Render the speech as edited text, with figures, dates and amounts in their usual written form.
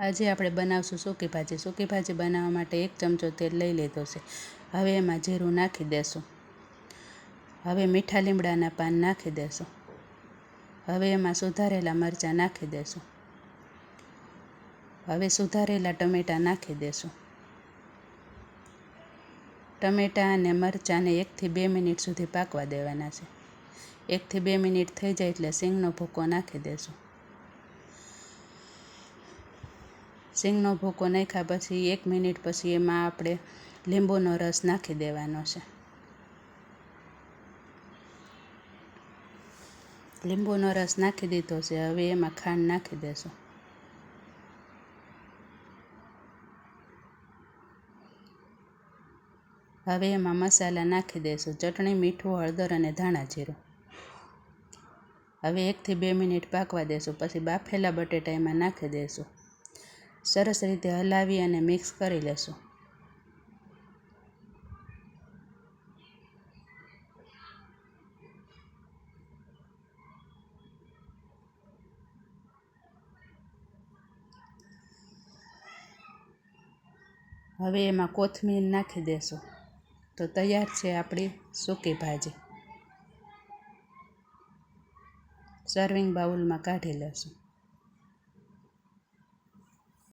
આજે આપણે બનાવશું સૂકી ભાજી. સૂકી ભાજી બનાવવા માટે 1 ચમચો તેલ લઈ લીધો છે. હવે એમાં જીરું નાખી દેશું. હવે મીઠા લીમડાના પાન નાખી દેશું. હવે એમાં સુધારેલા મરચાં નાખી દેશું. હવે સુધારેલા ટમેટાં નાખી દેશું. ટમેટાં અને મરચાંને 1 થી 2 મિનિટ સુધી પાકવા દેવાના છે. 1 થી 2 મિનિટ થઈ જાય એટલે સિંગનો ભૂકો નાખી દેશું. સિંગનો ભૂકો નાખ્યા પછી 1 મિનિટ પછી એમાં આપણે લીંબુનો રસ નાખી દેવાનો છે. લીંબુનો રસ નાખી દીધો છે. હવે એમાં ખાંડ નાખી દેશું. હવે એમાં મસાલા નાખી દઈશું. ચટણી, મીઠું, હળદર અને ધાણા જીરું. હવે 1 થી 2 મિનિટ પાકવા દેશું. પછી બાફેલા બટેટા એમાં નાખી દઈશું. સરસ રીતે હલાવી અને મિક્સ કરી લેશું. હવે એમાં કોથમીર નાખી દેશું. તો તૈયાર છે આપણી સૂકી ભાજી. સર્વિંગ બાઉલમાં કાઢી લેશું.